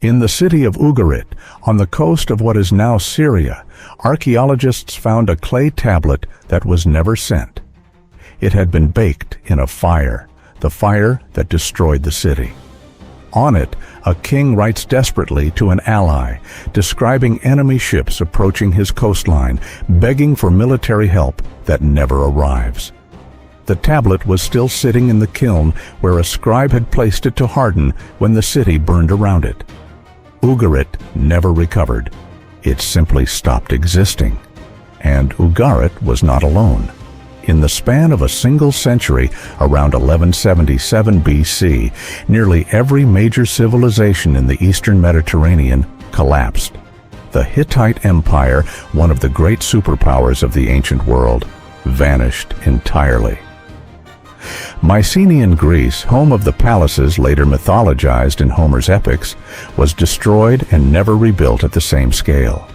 In the city of Ugarit, on the coast of what is now Syria, archaeologists found a clay tablet that was never sent. It had been baked in a fire, the fire that destroyed the city. On it, a king writes desperately to an ally, describing enemy ships approaching his coastline, begging for military help that never arrives. The tablet was still sitting in the kiln where a scribe had placed it to harden when the city burned around it. Ugarit never recovered. It simply stopped existing. And Ugarit was not alone. In the span of a single century, around 1177 BC, nearly every major civilization in the eastern Mediterranean collapsed. The Hittite Empire, one of the great superpowers of the ancient world, vanished entirely. Mycenaean Greece, home of the palaces later mythologized in Homer's epics, was destroyed and never rebuilt at the same scale.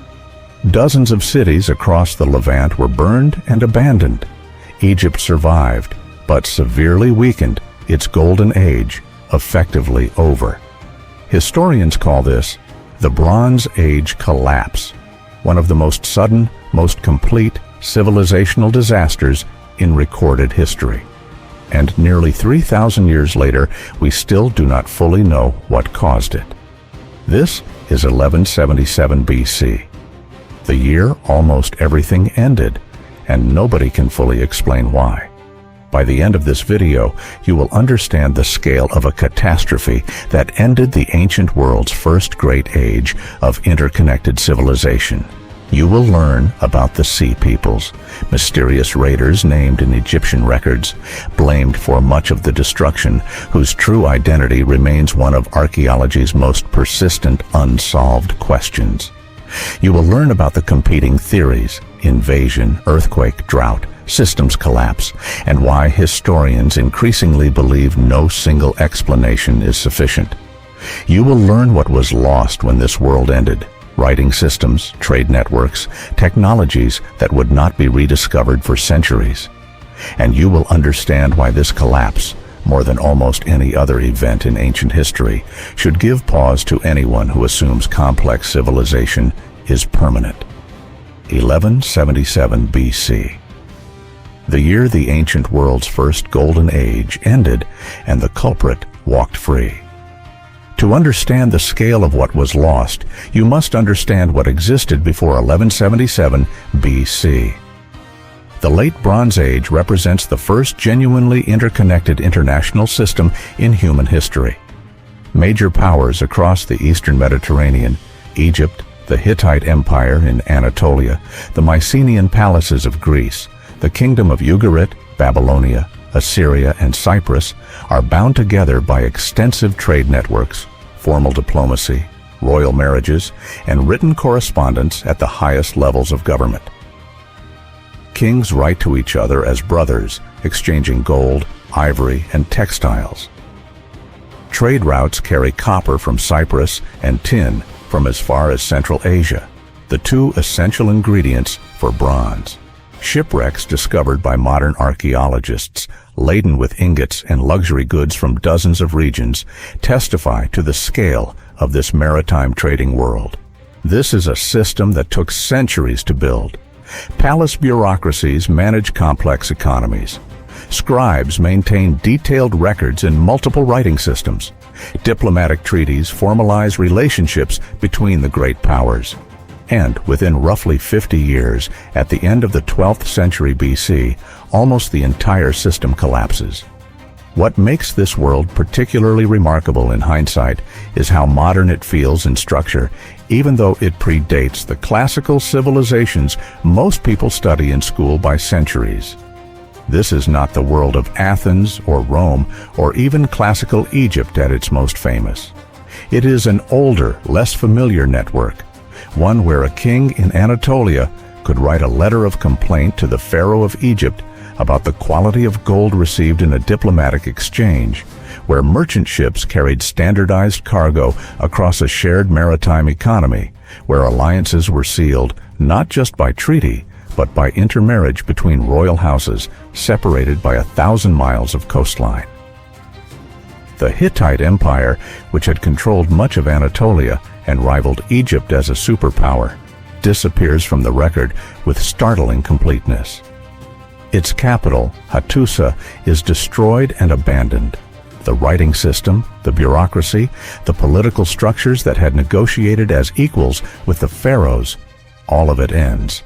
Dozens of cities across the Levant were burned and abandoned. Egypt survived, but severely weakened, its golden age effectively over. Historians call this the Bronze Age collapse, one of the most sudden, most complete civilizational disasters in recorded history. And nearly 3,000 years later, we still do not fully know what caused it. This is 1177 BC. The year almost everything ended, and nobody can fully explain why. By the end of this video, you will understand the scale of a catastrophe that ended the ancient world's first great age of interconnected civilization. You will learn about the Sea Peoples, mysterious raiders named in Egyptian records, blamed for much of the destruction, whose true identity remains one of archaeology's most persistent unsolved questions. You will learn about the competing theories, invasion, earthquake, drought, systems collapse, and why historians increasingly believe no single explanation is sufficient. You will learn what was lost when this world ended. Writing systems, trade networks, technologies that would not be rediscovered for centuries. And you will understand why this collapse, more than almost any other event in ancient history, should give pause to anyone who assumes complex civilization is permanent. 1177 BC. The year the ancient world's first golden age ended and the culprit walked free. To understand the scale of what was lost, you must understand what existed before 1177 BC. The Late Bronze Age represents the first genuinely interconnected international system in human history. Major powers across the eastern Mediterranean, Egypt, the Hittite Empire in Anatolia, the Mycenaean palaces of Greece, the kingdom of Ugarit, Babylonia, Assyria, and Cyprus are bound together by extensive trade networks, formal diplomacy, royal marriages, and written correspondence at the highest levels of government. Kings write to each other as brothers, exchanging gold, ivory, and textiles. Trade routes carry copper from Cyprus and tin from as far as Central Asia, the two essential ingredients for bronze. Shipwrecks discovered by modern archaeologists, laden with ingots and luxury goods from dozens of regions, testify to the scale of this maritime trading world. This is a system that took centuries to build. Palace bureaucracies manage complex economies. Scribes maintain detailed records in multiple writing systems. Diplomatic treaties formalize relationships between the great powers. And within roughly 50 years, at the end of the 12th century BC, almost the entire system collapses. What makes this world particularly remarkable in hindsight is how modern it feels in structure, even though it predates the classical civilizations most people study in school by centuries. This is not the world of Athens or Rome or even classical Egypt at its most famous. It is an older, less familiar network, one where a king in Anatolia could write a letter of complaint to the Pharaoh of Egypt about the quality of gold received in a diplomatic exchange, where merchant ships carried standardized cargo across a shared maritime economy, where alliances were sealed not just by treaty, but by intermarriage between royal houses separated by 1,000 miles of coastline. The Hittite Empire, which had controlled much of Anatolia and rivaled Egypt as a superpower, disappears from the record with startling completeness. Its capital, Hattusa, is destroyed and abandoned. The writing system, the bureaucracy, the political structures that had negotiated as equals with the pharaohs, all of it ends.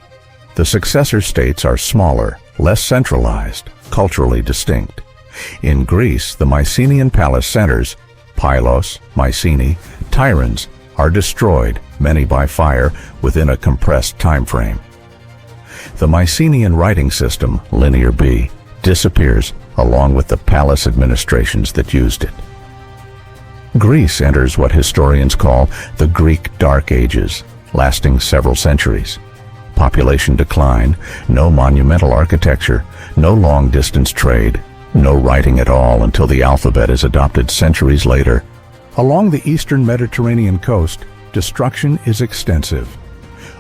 The successor states are smaller, less centralized, culturally distinct. In Greece, the Mycenaean palace centers, Pylos, Mycenae, Tiryns, are destroyed, many by fire, within a compressed time frame. The Mycenaean writing system, Linear B, disappears along with the palace administrations that used it. Greece enters what historians call the Greek Dark Ages, lasting several centuries. Population decline, no monumental architecture, no long-distance trade, no writing at all until the alphabet is adopted centuries later. Along the eastern Mediterranean coast, destruction is extensive.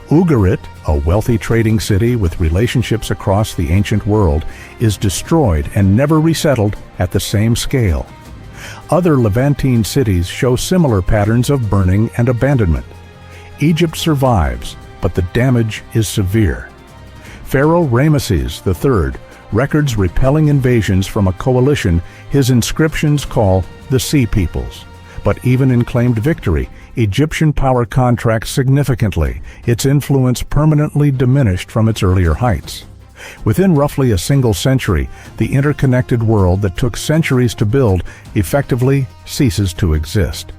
Ugarit, a wealthy trading city with relationships across the ancient world, is destroyed and never resettled at the same scale. Other Levantine cities show similar patterns of burning and abandonment. Egypt survives, but the damage is severe. Pharaoh Ramesses III records repelling invasions from a coalition his inscriptions call the Sea Peoples. But even in claimed victory, Egyptian power contracts significantly, its influence permanently diminished from its earlier heights. Within roughly a single century, the interconnected world that took centuries to build effectively ceases to exist.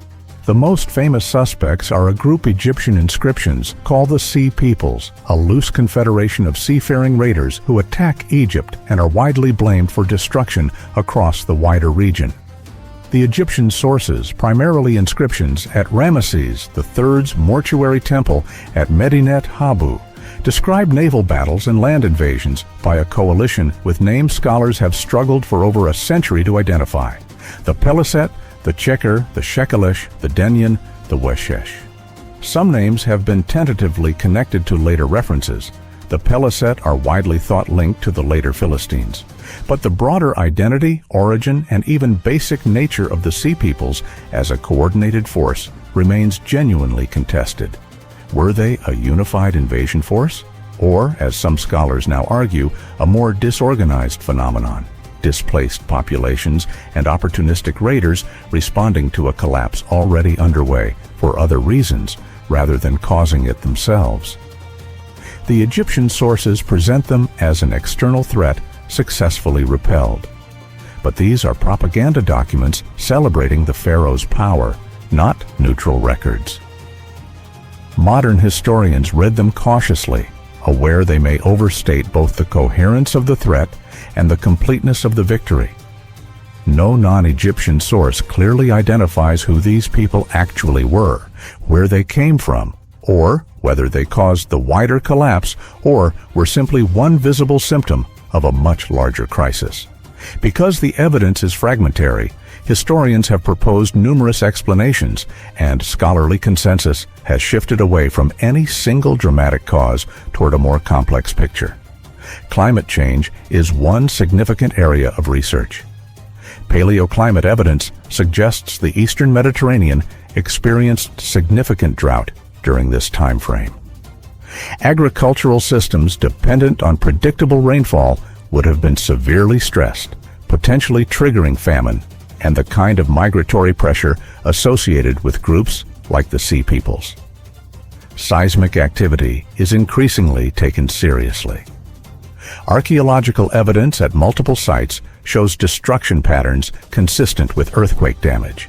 The most famous suspects are a group Egyptian inscriptions called the Sea Peoples, a loose confederation of seafaring raiders who attack Egypt and are widely blamed for destruction across the wider region. The Egyptian sources, primarily inscriptions at Ramesses III's mortuary temple at Medinet Habu, describe naval battles and land invasions by a coalition with names scholars have struggled for over a century to identify: the Peliset, the Cheker, the Shekelish, the Denyen, the Weshesh. Some names have been tentatively connected to later references. The Peliset are widely thought linked to the later Philistines. But the broader identity, origin, and even basic nature of the Sea Peoples as a coordinated force remains genuinely contested. Were they a unified invasion force? Or, as some scholars now argue, a more disorganized phenomenon? Displaced populations and opportunistic raiders responding to a collapse already underway for other reasons rather than causing it themselves. The Egyptian sources present them as an external threat successfully repelled. But these are propaganda documents celebrating the pharaoh's power, not neutral records. Modern historians read them cautiously, aware they may overstate both the coherence of the threat and the completeness of the victory. No non-Egyptian source clearly identifies who these people actually were, where they came from, or whether they caused the wider collapse or were simply one visible symptom of a much larger crisis. Because the evidence is fragmentary, historians have proposed numerous explanations, and scholarly consensus has shifted away from any single dramatic cause toward a more complex picture. Climate change is one significant area of research. Paleoclimate evidence suggests the eastern Mediterranean experienced significant drought during this time frame. Agricultural systems dependent on predictable rainfall would have been severely stressed, potentially triggering famine and the kind of migratory pressure associated with groups like the Sea Peoples. Seismic activity is increasingly taken seriously. Archaeological evidence at multiple sites shows destruction patterns consistent with earthquake damage.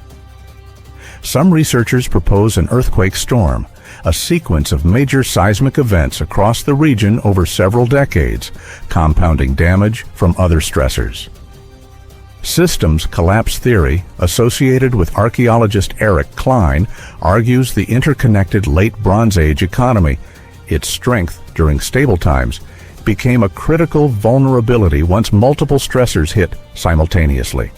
Some researchers propose an earthquake storm, a sequence of major seismic events across the region over several decades, compounding damage from other stressors. Systems collapse theory, associated with archaeologist Eric Klein, argues the interconnected late Bronze Age economy, its strength during stable times, became a critical vulnerability once multiple stressors hit simultaneously.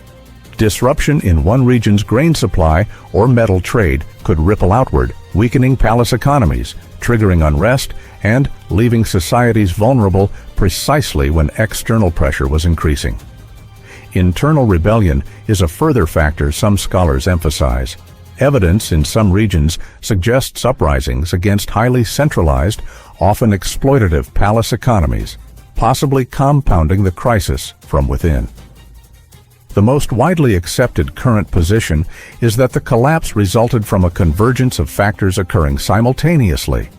Disruption in one region's grain supply or metal trade could ripple outward, weakening palace economies, triggering unrest, and leaving societies vulnerable precisely when external pressure was increasing. Internal rebellion is a further factor some scholars emphasize. Evidence in some regions suggests uprisings against highly centralized, often exploitative palace economies, possibly compounding the crisis from within. The most widely accepted current position is that the collapse resulted from a convergence of factors occurring simultaneously: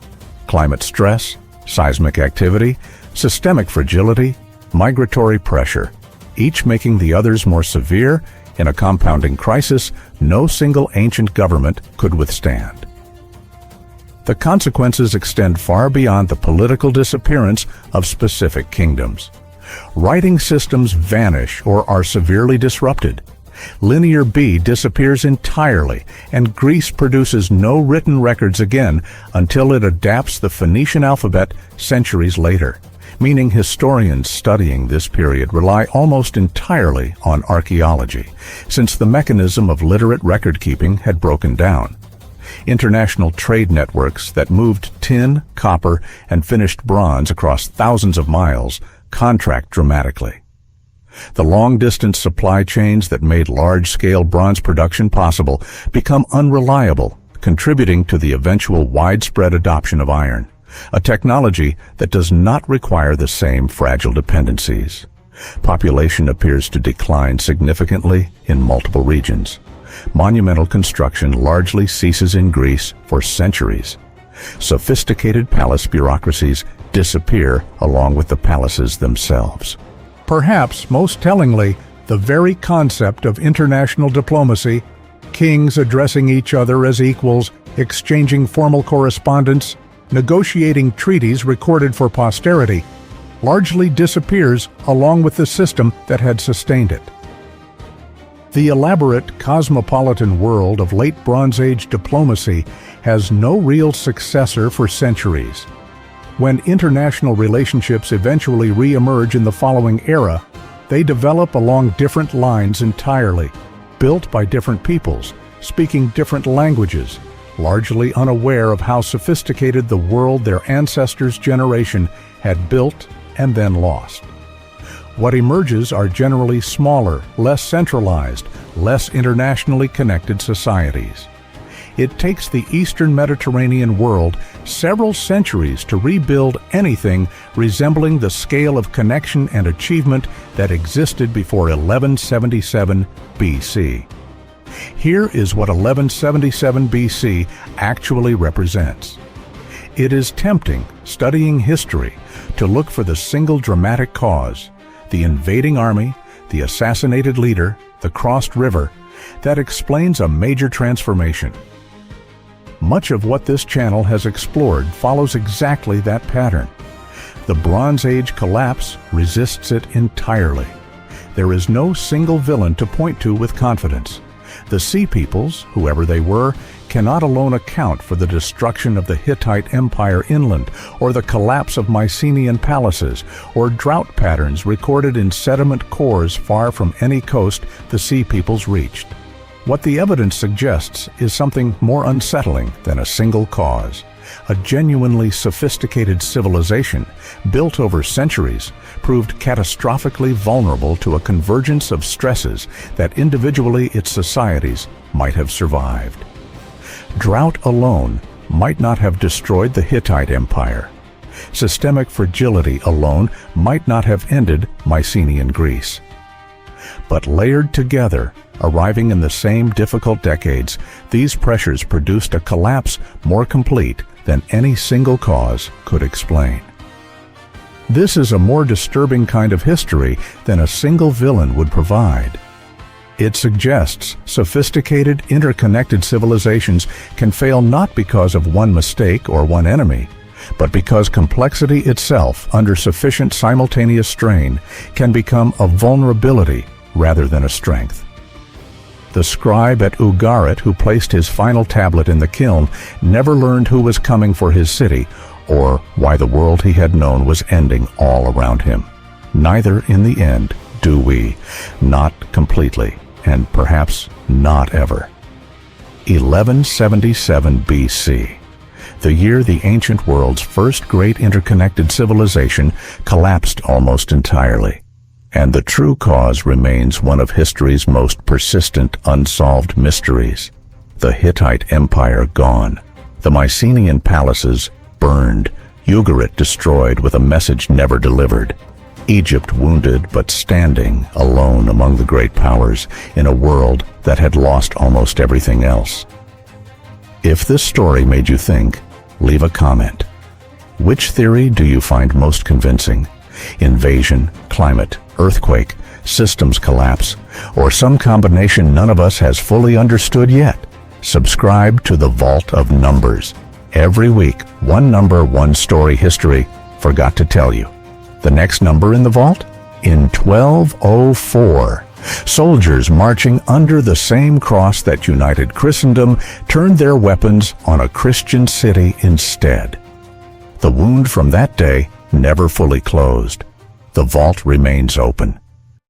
climate stress, seismic activity, systemic fragility, migratory pressure, each making the others more severe in a compounding crisis no single ancient government could withstand. The consequences extend far beyond the political disappearance of specific kingdoms. Writing systems vanish or are severely disrupted. Linear B disappears entirely, and Greece produces no written records again until it adapts the Phoenician alphabet centuries later, meaning historians studying this period rely almost entirely on archaeology, since the mechanism of literate record-keeping had broken down. International trade networks that moved tin, copper, and finished bronze across thousands of miles contract dramatically. The long-distance supply chains that made large-scale bronze production possible become unreliable, contributing to the eventual widespread adoption of iron, a technology that does not require the same fragile dependencies. Population appears to decline significantly in multiple regions. Monumental construction largely ceases in Greece for centuries. Sophisticated palace bureaucracies disappear along with the palaces themselves. Perhaps most tellingly, the very concept of international diplomacy, kings addressing each other as equals, exchanging formal correspondence, negotiating treaties recorded for posterity, largely disappears along with the system that had sustained it. The elaborate cosmopolitan world of late Bronze Age diplomacy has no real successor for centuries. When international relationships eventually re-emerge in the following era, they develop along different lines entirely, built by different peoples, speaking different languages, largely unaware of how sophisticated the world their ancestors' generation had built and then lost. What emerges are generally smaller, less centralized, less internationally connected societies. It takes the Eastern Mediterranean world several centuries to rebuild anything resembling the scale of connection and achievement that existed before 1177 BC. Here is what 1177 BC actually represents. It is tempting, studying history, to look for the single dramatic cause, the invading army, the assassinated leader, the crossed river, that explains a major transformation. Much of what this channel has explored follows exactly that pattern. The Bronze Age collapse resists it entirely. There is no single villain to point to with confidence. The Sea Peoples, whoever they were, cannot alone account for the destruction of the Hittite Empire inland, or the collapse of Mycenaean palaces, or drought patterns recorded in sediment cores far from any coast the Sea Peoples reached. What the evidence suggests is something more unsettling than a single cause. A genuinely sophisticated civilization, built over centuries, proved catastrophically vulnerable to a convergence of stresses that individually its societies might have survived. Drought alone might not have destroyed the Hittite Empire. Systemic fragility alone might not have ended Mycenaean Greece. But layered together, arriving in the same difficult decades, these pressures produced a collapse more complete than any single cause could explain. This is a more disturbing kind of history than a single villain would provide. It suggests sophisticated, interconnected civilizations can fail not because of one mistake or one enemy, but because complexity itself, under sufficient simultaneous strain, can become a vulnerability rather than a strength. The scribe at Ugarit who placed his final tablet in the kiln never learned who was coming for his city or why the world he had known was ending all around him. Neither in the end do we, not completely, and perhaps not ever. 1177 BC, the year the ancient world's first great interconnected civilization collapsed almost entirely. And the true cause remains one of history's most persistent unsolved mysteries. The Hittite Empire gone, the Mycenaean palaces burned, Ugarit destroyed with a message never delivered, Egypt wounded but standing alone among the great powers in a world that had lost almost everything else. If this story made you think, leave a comment. Which theory do you find most convincing? Invasion, climate, earthquake, systems collapse, or some combination none of us has fully understood yet? Subscribe to the Vault of Numbers. Every week, one number, one story history forgot to tell you. The next number in the vault? In 1204. Soldiers marching under the same cross that united Christendom turned their weapons on a Christian city instead. The wound from that day never fully closed. The vault remains open,